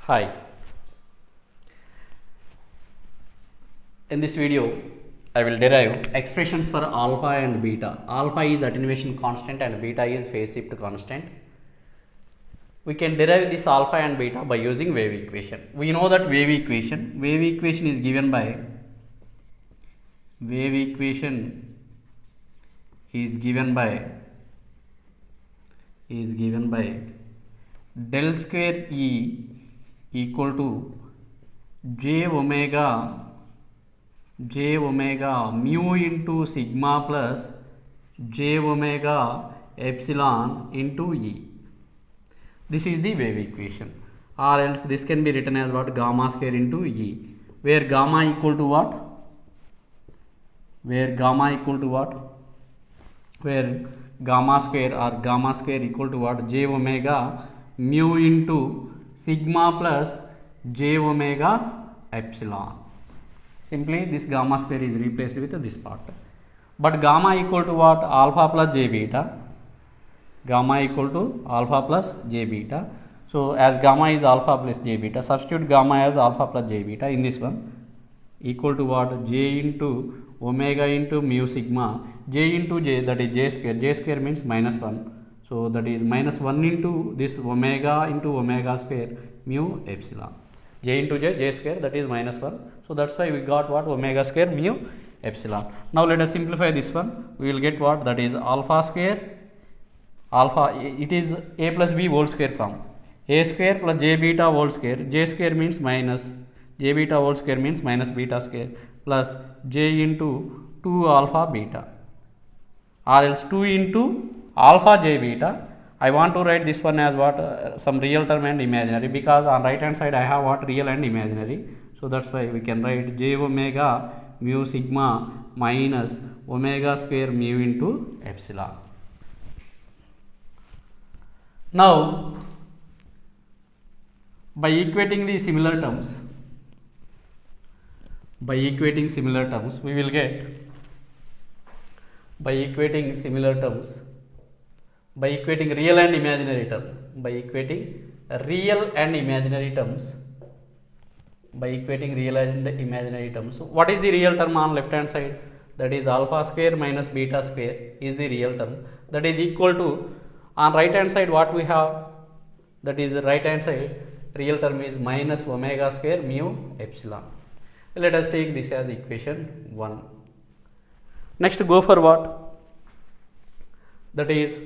Hi, in this video I will derive expressions for alpha and beta. Alpha is attenuation constant and beta is phase shift constant. We can derive this alpha and beta by using wave equation. We know that wave equation is given by wave equation is given by del square E equal to j omega mu into sigma plus j omega epsilon into E. This is the wave equation, or else this can be written as what? Gamma square into E, where gamma equal to what? Where gamma square equal to what? J omega mu into sigma plus j omega epsilon. Simply this gamma square is replaced with this part. But gamma equal to what? Alpha plus j beta. Gamma equal to alpha plus j beta. So as gamma is alpha plus j beta, substitute gamma as alpha plus j beta in this one, equal to what? J into omega into mu sigma, j into j, that is j square means minus 1. So that is minus 1 into this omega into omega square mu epsilon. J into j square, that is minus 1. So that's why we got what? Omega square mu epsilon. Now let us simplify this one. We will get what? That is alpha square, it is a plus b whole square form. A square plus j beta whole square, j square means minus, j beta whole square means minus beta square, plus j into 2 alpha beta, or else 2 into alpha j beta. I want to write this one as what? Some real term and imaginary, because on right hand side I have what? Real and imaginary. So that's why we can write j omega mu sigma minus omega square mu into epsilon. Now by equating the similar terms, we will get, by equating real and imaginary terms, what is the real term on left hand side? That is alpha square minus beta square is the real term, that is equal to, on right hand side what we have? That is the right hand side real term is minus omega square mu epsilon. Let us take this as equation 1. Next go for what? That is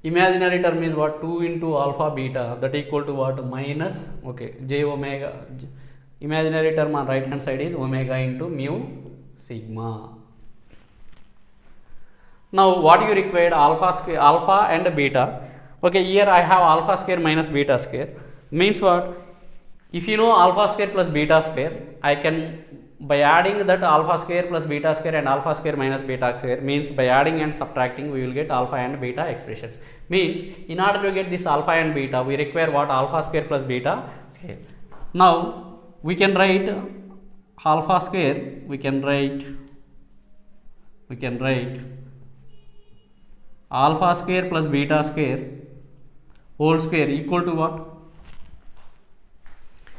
imaginary term is what? 2 into alpha beta, that equal to what? Minus, j omega, imaginary term on right hand side is omega into mu sigma. Now what you required? Alpha and beta. Here I have alpha square minus beta square, means what? If you know alpha square plus beta square, I can, by adding that alpha square plus beta square and alpha square minus beta square, means by adding and subtracting we will get alpha and beta expressions. Means in order to get this alpha and beta we require what? Alpha square plus beta square. Now we can write alpha square, we can write alpha square plus beta square whole square equal to what?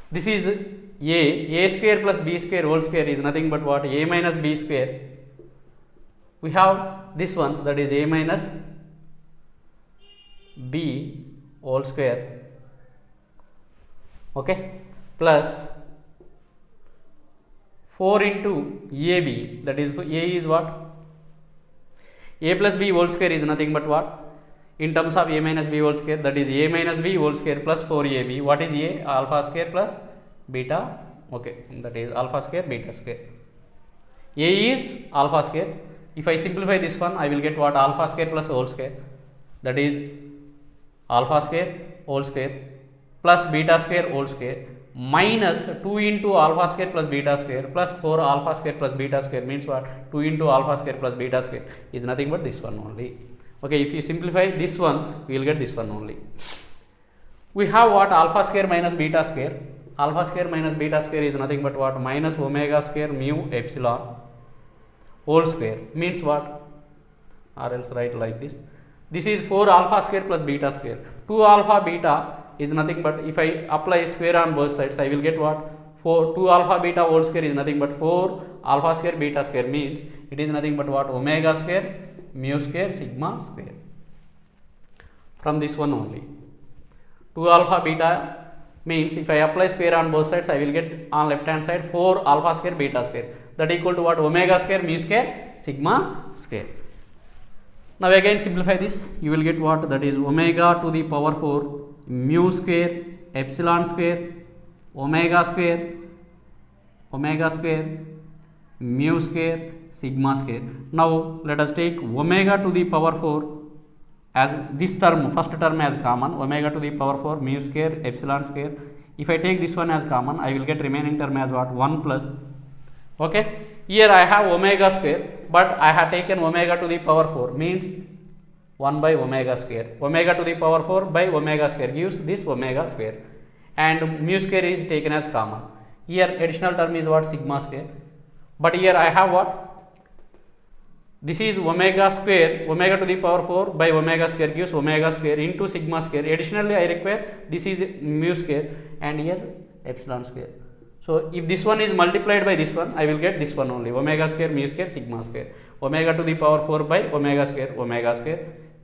This is a square plus b square whole square is nothing but what? A minus b square. We have this one, that is a minus b whole square, plus 4 into ab, that is a is what? A plus b whole square is nothing but what? In terms of a minus b whole square, that is a minus b whole square plus 4ab. What is a? Alpha square plus beta, that is alpha square beta square. A is alpha square. If I simplify this one, I will get what? Alpha square plus whole square, that is alpha square whole square plus beta square whole square, minus 2 into alpha square plus beta square plus 4 alpha square plus beta square, means what? 2 into alpha square plus beta square is nothing but this one only. If you simplify this one, we will get this one only. We have what? Alpha square minus beta square. Alpha square minus beta square is nothing but what? Minus omega square mu epsilon whole square, means what? Or else write like this. This is 4 alpha square plus beta square. 2 alpha beta is nothing but, if I apply square on both sides, I will get what? 2 alpha beta whole square is nothing but 4 alpha square beta square, means it is nothing but what? Omega square mu square sigma square. From this one only, 2 alpha beta means if I apply square on both sides, I will get on left hand side 4 alpha square beta square, that equal to what? Omega square mu square sigma square. Now again simplify this, you will get what? That is omega to the power 4 mu square epsilon square omega square mu square sigma square. Now let us take omega to the power 4 as this term, first term as common, omega to the power 4 mu square epsilon square. If I take this one as common, I will get remaining term as what? 1 plus. Okay, here I have omega square, but I have taken omega to the power 4, means 1 by omega square. Omega to the power 4 by omega square gives this omega square, and mu square is taken as common. Here additional term is what? Sigma square. But here I have what? This is omega square, omega to the power 4 by omega square gives omega square into sigma square. Additionally I require this is mu square, and here epsilon square. So if this one is multiplied by this one, I will get this one only, omega square mu square sigma square. Omega to the power 4 by omega square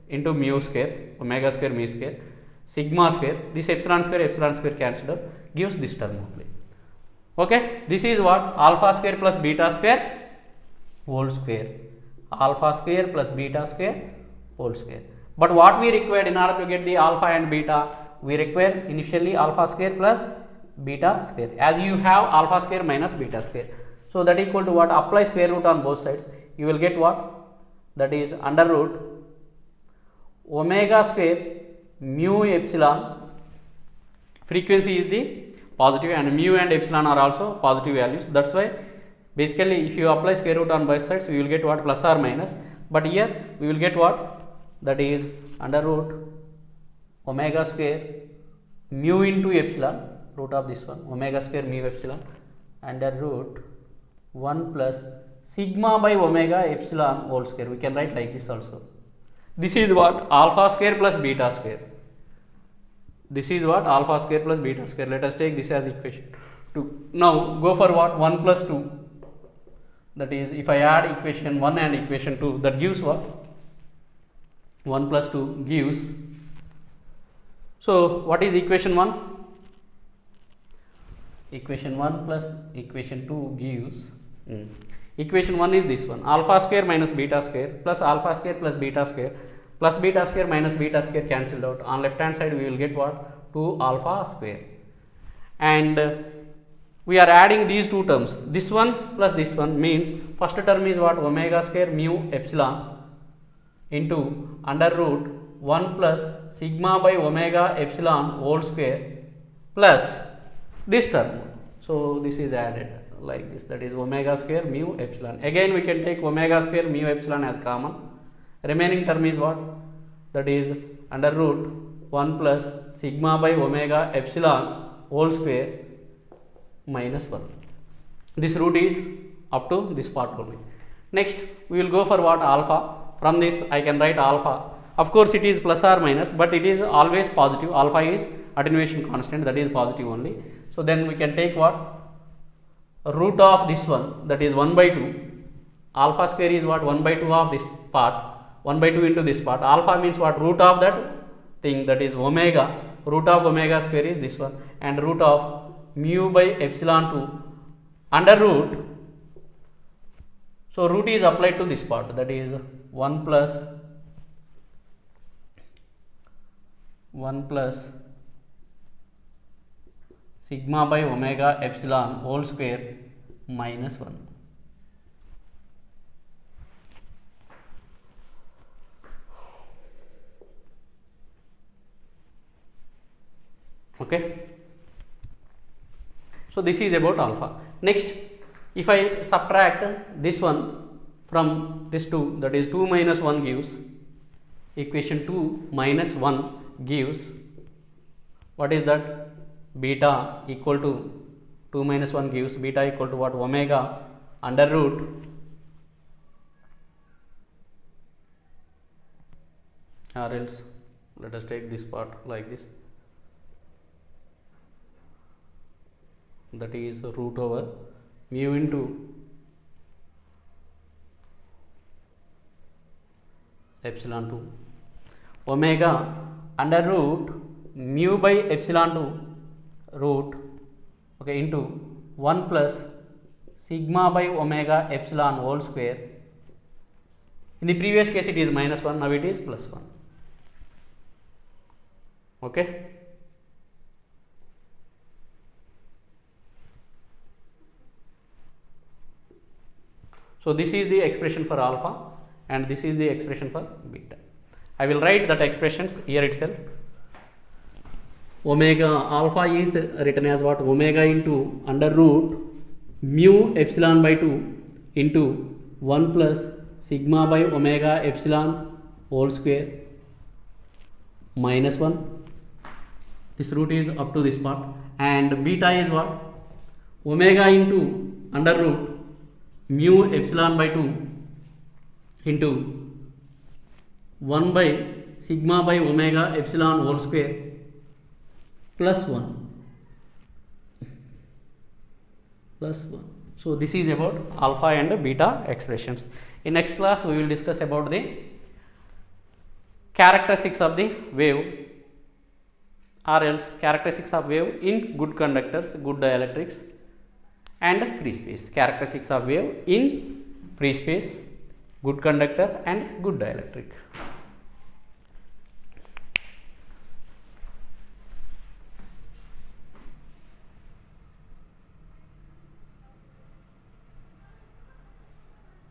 into mu square, omega square mu square sigma square. This epsilon square cancelled out, gives this term only. Okay, this is what? Alpha square plus beta square whole square. Alpha square plus beta square whole square. But what we required in order to get the alpha and beta, we require initially alpha square plus beta square, as you have alpha square minus beta square. So that equal to what? Apply square root on both sides, you will get what? That is under root omega square mu epsilon, frequency is the positive and mu and epsilon are also positive values. That's why basically if you apply square root on both sides, we will get what? Plus or minus. But here we will get what? That is under root omega square mu into epsilon, root of this one, omega square mu epsilon, under root 1 plus sigma by omega epsilon whole square. We can write like this also. This is what? Alpha square plus beta square. This is what? Alpha square plus beta square. Let us take this as equation 2. Now go for what? 1 plus 2. That is, if I add equation 1 and equation 2, that gives what? 1 plus 2 gives. So what is equation 1? Equation 1 plus equation 2 gives. Equation 1 is this one, alpha square minus beta square plus alpha square plus beta square minus beta square cancelled out. On left hand side we will get what? 2 alpha square. And we are adding these two terms, this one plus this one, means first term is what? Omega square mu epsilon into under root 1 plus sigma by omega epsilon whole square plus this term. So this is added like this, that is omega square mu epsilon. Again we can take omega square mu epsilon as common. Remaining term is what? That is under root 1 plus sigma by omega epsilon whole square minus 1. This root is up to this part only. Next we will go for what? Alpha. From this I can write alpha. Of course it is plus or minus, but it is always positive. Alpha is attenuation constant, that is positive only. So then we can take what? Root of this one, that is 1 by 2. Alpha square is what? 1 by 2 of this part, 1 by 2 into this part. Alpha means what? Root of that thing, that is omega. Root of omega square is this one, and root of mu by epsilon 2 under root. So root is applied to this part, that is 1 plus sigma by omega epsilon whole square minus 1. Okay. So this is about alpha. Next, if I subtract this one from this 2, that is 2 minus 1 gives, equation 2 minus 1 gives, what is that? Beta equal to 2 minus 1 gives beta equal to what? Omega under root, or else let us take this part like this, that is root over mu into epsilon 2 omega under root mu by epsilon 2 root okay into 1 plus sigma by omega epsilon whole square. In the previous case it is minus 1, now it is plus 1. Okay. So this is the expression for alpha and this is the expression for beta. I will write that expressions here itself. Omega alpha is written as what? Omega into under root mu epsilon by 2 into 1 plus sigma by omega epsilon whole square minus 1. This root is up to this part, and beta is what? Omega into under root mu epsilon by 2 into 1 by sigma by omega epsilon whole square plus 1 plus 1. So this is about alpha and beta expressions. In next class we will discuss about the characteristics of the wave, or else characteristics of wave in good conductors, good dielectrics and free space. Characteristics of wave in free space, good conductor and good dielectric.